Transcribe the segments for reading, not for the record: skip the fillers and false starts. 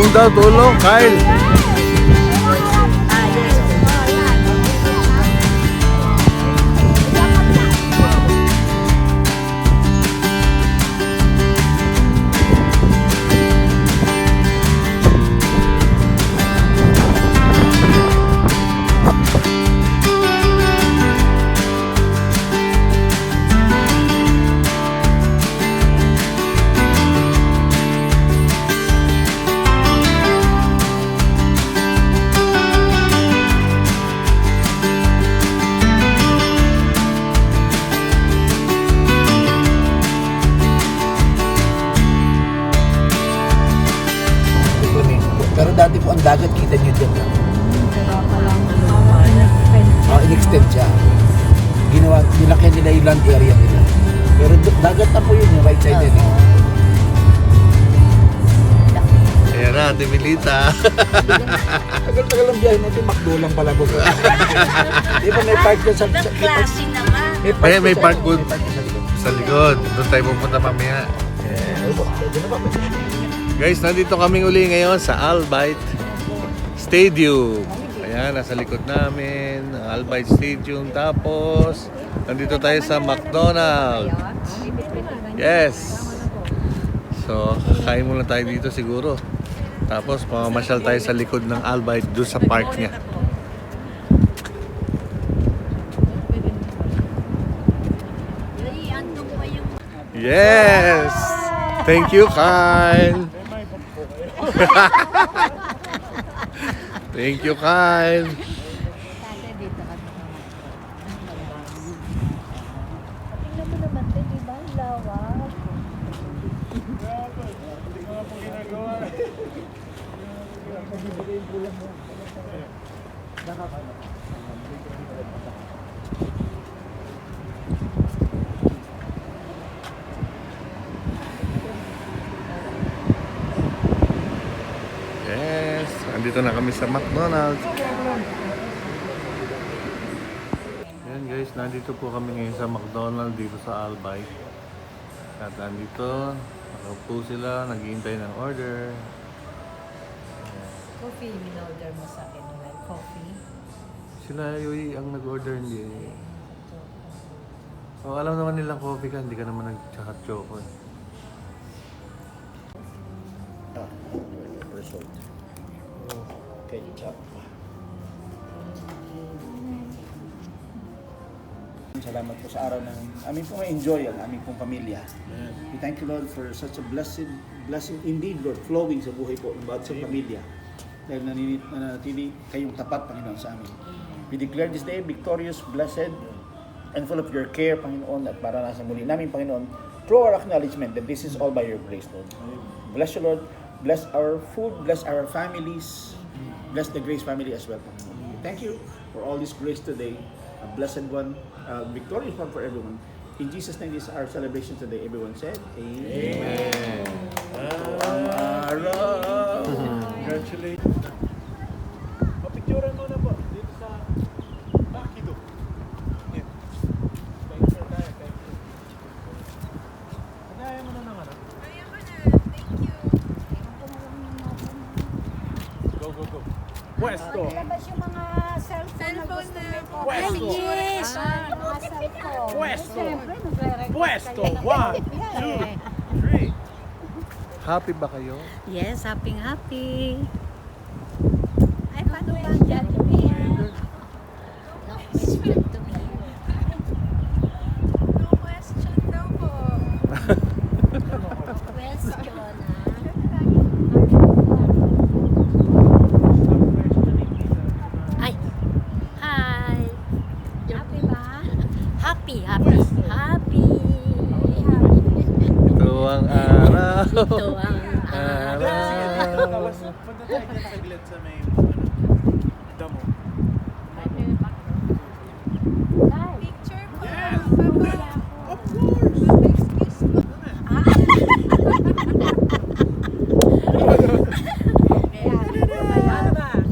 daw, tulong, Kyle. Pero dati po ang dagat, kita nyo dyan lang. In-extend siya. Nilaki nila yung land area nila. Pero dagat na po yun, yung right side nila. Ayan na, Ate Milita. Tagal-tagal ang biyahe natin, McDo lang pala po. Di ba may park dyan sa... Klase naman. May park po sa likod. sa likod. Doon tayo pupunta mamaya. Guys, nandito kaming uli ngayon sa Albite Stadium. Ayan, nasa likod namin, ang Albite Stadium. Tapos, nandito tayo sa McDonald's. Yes! So, kakain muna tayo dito siguro. Tapos, mamamasyal tayo sa likod ng Albite doon sa park niya. Yes! Thank you, Kyle! Thank you, Kyle. Yes, andito na kami sa McDonald's. Ayan guys, nandito po kami ngayon sa McDonald's dito sa Albite. At nandito, nakaupo sila, naghihintay ng order. Coffee, in-order mo sa akin. Like coffee. Sila yung ang nag-order, hindi. Oh, alam naman nilang coffee ka, hindi ka naman nag-tsaka choco. Result. Okay, chop. Salamat po sa araw ng amin pong enjoy ang aming pong pamilya. We thank you Lord for such a blessing indeed Lord, flowing sa buhay po ng bawat sa pamilya. Dahil nanatili kayong tapat, Panginoon, sa amin. We declare this day victorious, blessed, and full of your care, Panginoon, at maranasan muli namin, Panginoon, through our acknowledgement that this is all by your grace, Lord. Bless you, Lord. Bless our food, bless our families, bless the Grace family as well, Panginoon. Thank you for all this grace today, a blessed one, a victorious one for everyone. In Jesus' name, this is our celebration today. Everyone said, Amen. Congratulations. Papicturean mo na po dito sa Bakido. Picture tayo, picture. Kaya mo na naman, ha? Kaya ko na. Thank you. Go. Pwesto. Labas yung mga cellphone na gusto may po. Pwesto. Yes! Mga cellphone. Pwesto. Siyempre, nagre-record Pwesto. kayo. 1, 2, 3. Happy ba kayo? Yes, happy. Ay, paano ba dyan? No question daw po. Question, Ay. Hi. Happy ba? Happy. Ito ang araw. Ito ang Araw. Punta tayo dyan saglit sa may damo. picture po. Yes! Bye-bye. Of course! Excuse mo.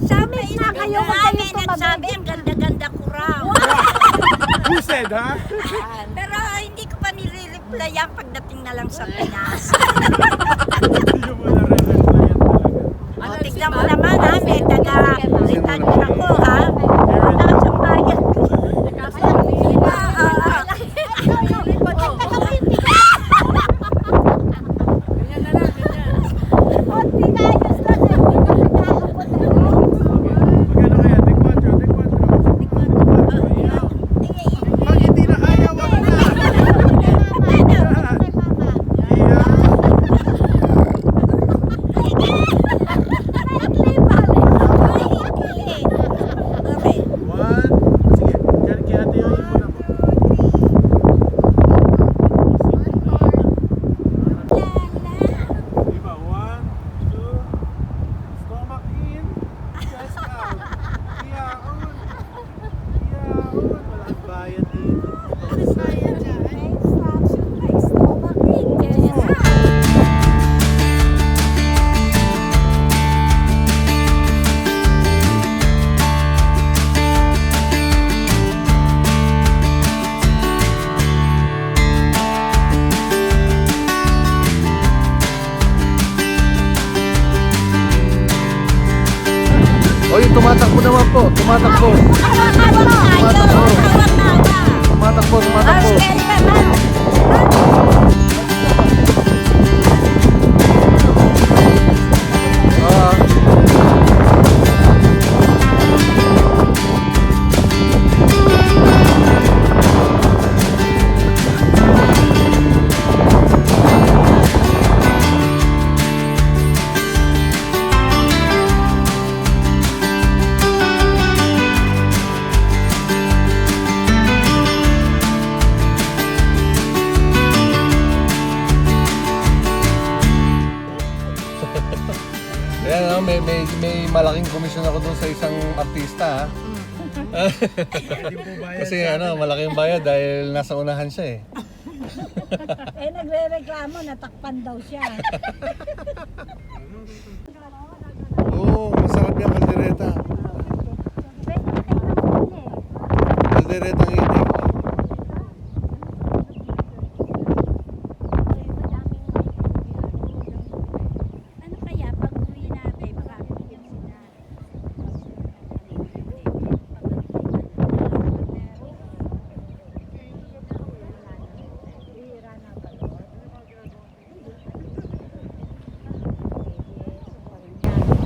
Sabi na kayo, huwag Sabi, kayong nagsabi, tumabig. ang ganda-ganda ko raw. Who said, ha? Pero hindi ko pa nire-replyan pagdating na lang sa Pinas. Hindi mo na re-replyan talaga. Ano Tingnan mo naman ha, may taga-retouch ako ha. Tapos ang bayan ko. Magkano kaya? Take 4, take 4. Pag hindi na kaya, wag na. Okay. One. Sige, kaya ate yung muna mo. Diba? 1, 2. Stomach in. Chest out. Iyaon. Iyaon. Walang bayan dito. Oy, tumatakbo naman po. Tumatakbo. Tumatakbo, tumatakbo. Ah. Ayan, may malaking komisyon ako doon sa isang artista. Kasi malaking bayad dahil nasa unahan siya eh. Nagre-reklamo, natakpan daw siya. Oo, masarap yung kaldereta. Kaldereta ang itik. Ano kaya pag uwi natin, makakabigyan sila?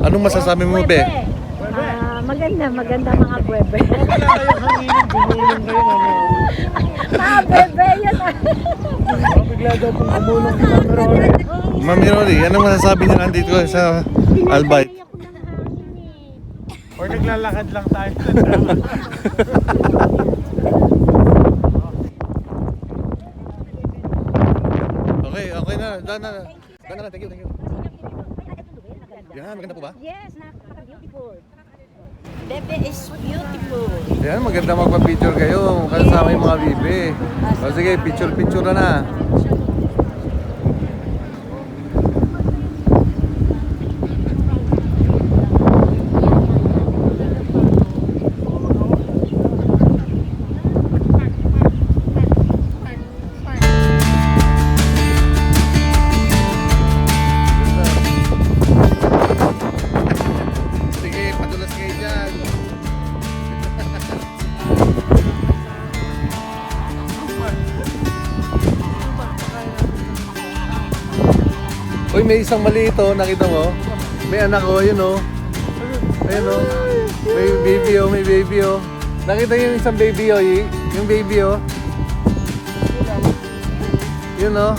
Anong masasabi mo, Be? Maganda mga bwebe. Wala kayong hanginin, gumulong kayo ano. Bwebe yun. Bigla daw pong gumulong si Ma'am Rory. Ma'am Rory, anong masasabi niya nandito sa Albite? Or naglalakad lang tayo. Okay na. Daan na. Thank you. Yan, maganda po ba? Yes, napaka-beautiful. Bebe is beautiful. Yan, maganda magpa-picture kayo kasama yung mga bibe. O sige, picture na. Sige, padulas kayo dyan. Uy, may isang maliit oh, nakita mo? May anak oh, yun oh. Ayun oh. May baby oh. Nakita yung isang baby oh, yung baby oh. Yun oh.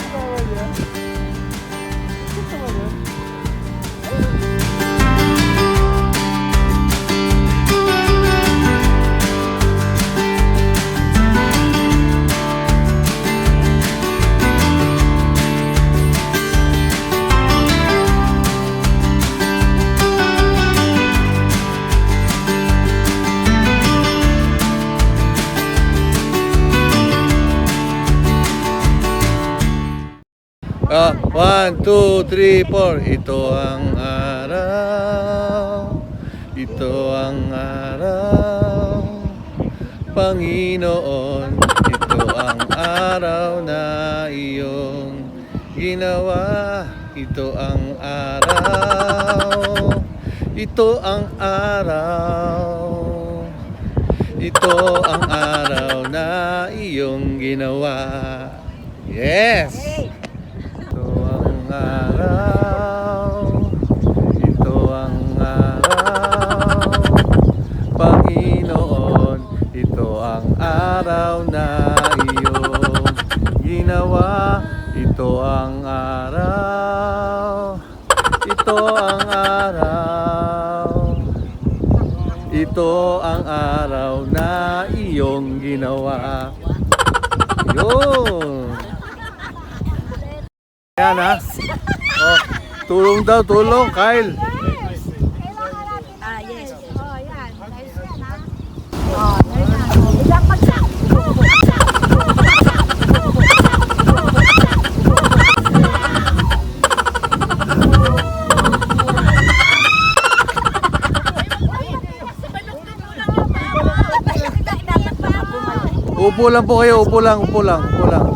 Ah, 1, 2, 3, 4. Ito ang araw. Ito ang araw. Panginoon, ito ang araw na iyong ginawa. Ito ang araw. Ito ang araw. Ito ang araw na iyong ginawa. Yes! Ito ang araw. Ito ang araw. Panginoon, ito ang araw na iyong ginawa. Ito ang araw. Ito ang araw. Ito ang araw na iyong ginawa. Yun. Ayan ha. Oh, tulong daw, tulong, Kyle. Ah, yes. Oh, yan. Nice yan, ha? Oh, yan. Ilang pagsak. Upo lang po kayo, upo lang, upo lang, upo lang.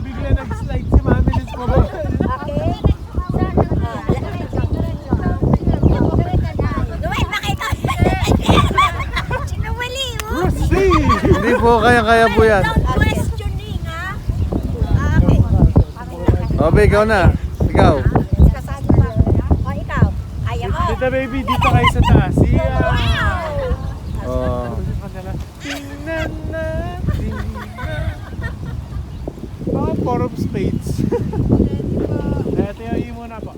Bigla nag-slide si Mami Liz pa ba? Hindi po, kaya po yan. Questioning, ha? Okay. Obe, ikaw na. Ikaw. Kasali pa. O, ikaw. Ayaw mo. Tita baby, dito kayo sa taas. Oh. Tingnan natin. Mga four of spades. Ito yung muna po.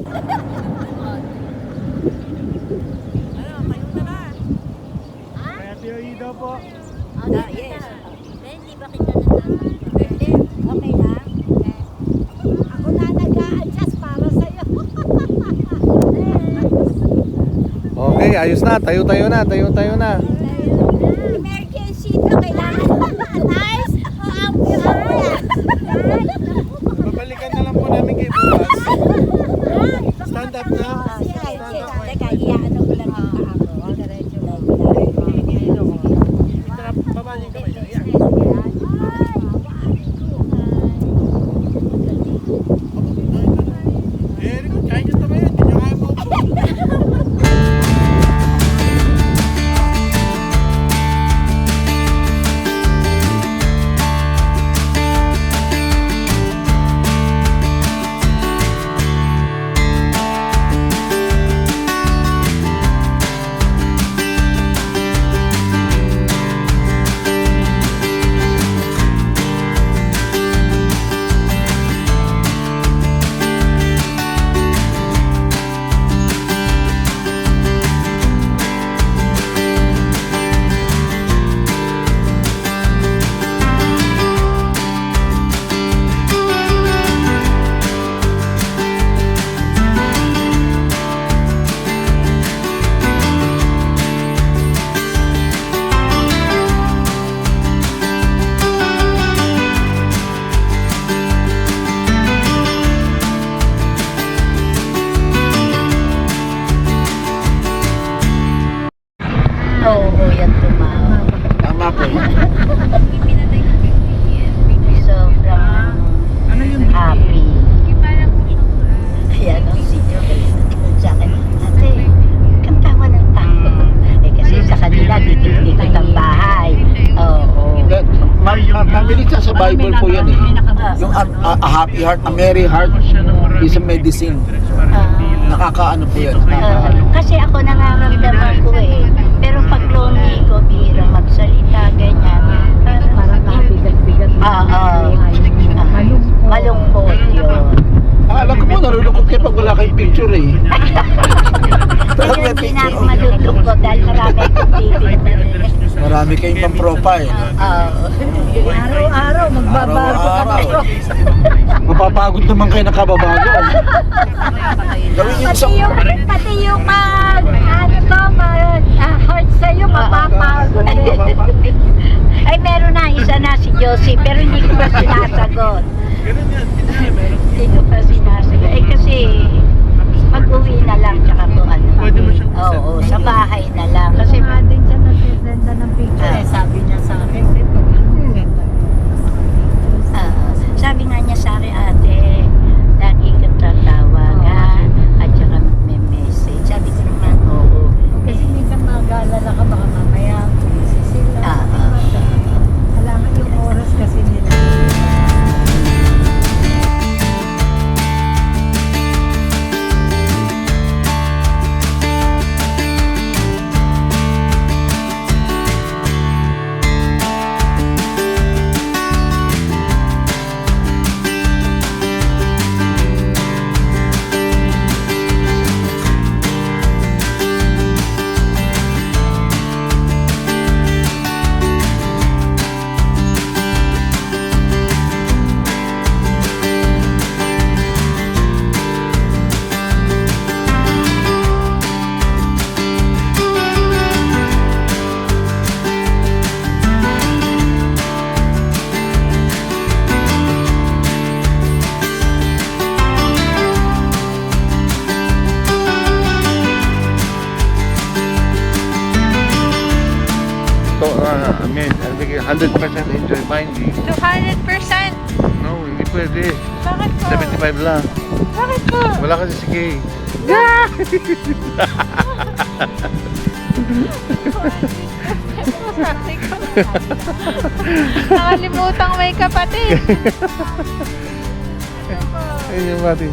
Kaya Tio E daw po. Yes. Hindi ba kita Pwede. Okay na? Ako na nag-a-adjust para sa'yo. Okay, ayos na. Tayo na. Emergency ito. Kailangan. Nice. Ang Babalikan na lang po namin kay bukas. Stand up na. Teka, iyaano ko lang yung paa ko. Diretso lang. Baba niyo yung kamay niyo. Yan. Very good. Kaya niyo tumayo. Hindi niyo kaya mo. Oo, yan tumawa. Tama po yun. Sobrang happy. Ayan ang si Joel. Sa akin, ate, kanta mo ng tango. Eh kasi sa kanila, dikit-dikit ang bahay. Oo. Mamilita sa Bible po yan eh. Yung a happy heart, a merry heart is a medicine. Nakakaano po yan. Kasi ako nangaramdaman ko eh. Pero pag lonely ko, bihirang magsalita, ganyan. Parang mabigat-bigat. Malungkot yun. Alam ko po, nalulungkot kayo pag wala kayong picture eh. Ngayon, hindi na ako malulungkot dahil marami akong titignan. Marami kayong pang-profile. Araw-araw, magbabago ka na. Mapapagod naman kayo ng kababago. Gawin niyo Pati yung heart sa'yo, mapapagod. Ay, meron na, isa na si Josie, pero hindi ko pa sinasagot. Ganun yan. Meron. Hindi ko pa sinasagot. Eh, kasi mag-uwi na lang, tsaka po ano. Pwede mo siyang Oo, sa bahay na lang. Kasi Din siya nagsisenda ng picture. sabi niya sa akin, I mean, I think 100% enjoy finding. 200%. No, hindi pwede. Bakit po? 75 lang. Bakit po? Wala kasi si Kay. Sabi ko. Nakalimutang may kapatid. Ayun yung mati.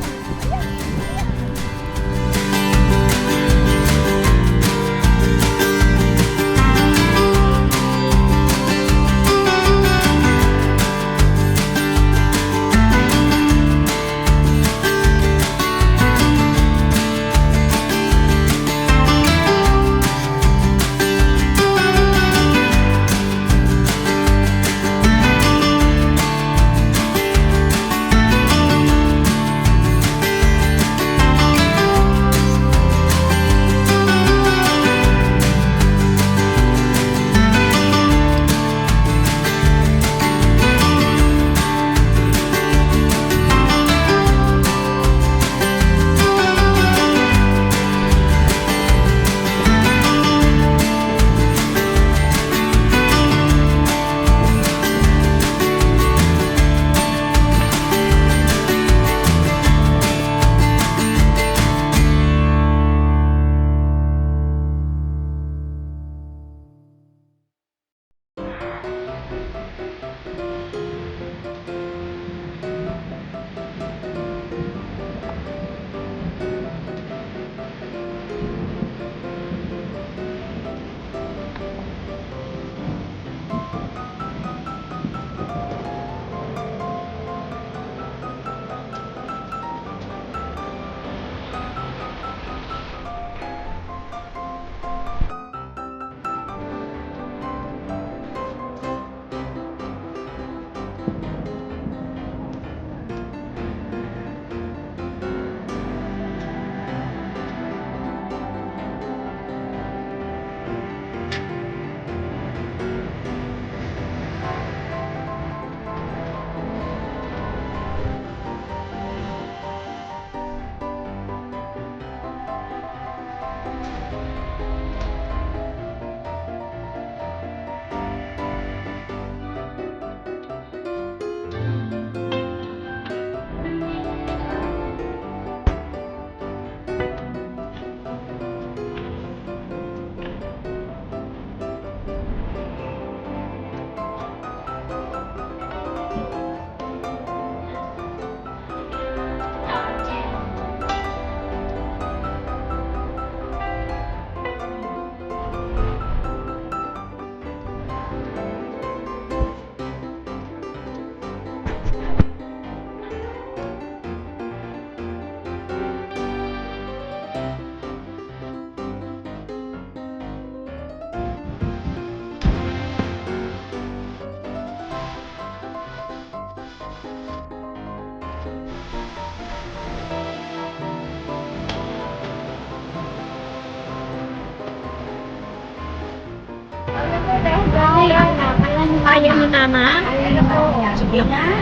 Ayaw mo, Mama? Sige na.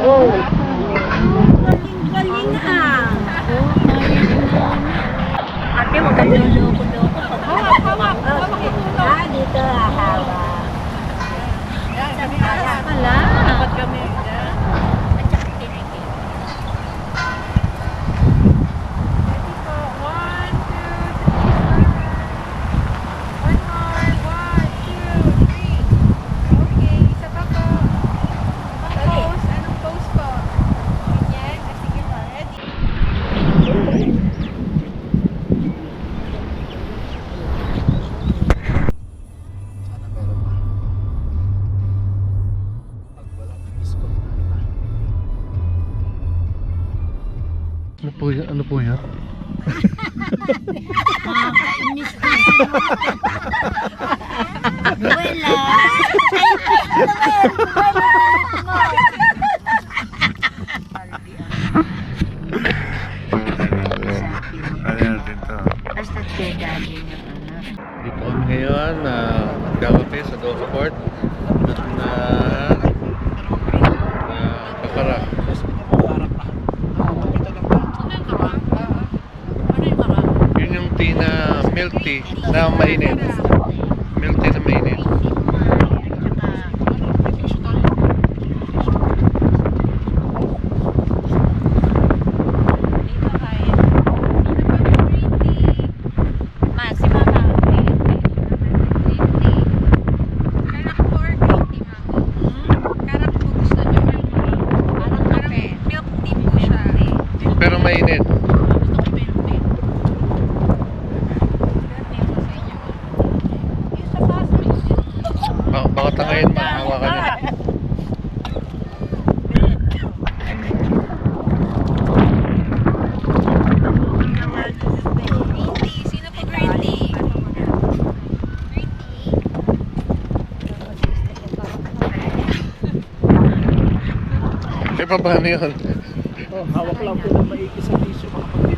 Oo. Galing ah. Ate, huwag ka luloko-loko. Hawak, hawak. Ah, dito hawak. Wala. Dapat kami. At saka tinigil. One, more. 1, 2, 3. Okay, isa pa po. Pose. Anong pose po? Ganyan. Sige po. Ready? Sana meron pa. Pag wala, iskot na iba. Ano po yan? Wala. Ano natin to? Basta siya daddy niya, anak. Dito kami ngayon na Gawate sa Doha Port na Kakarang. Yun yung tea na milk tea na mainit. Milk tea na mainit. mainit. Baka tangayin, mahawa ka niya. Green tea. Sino po green tea? Green tea. Eh, paano yun? Oh, hawak lang po ng maigi sa tissue mga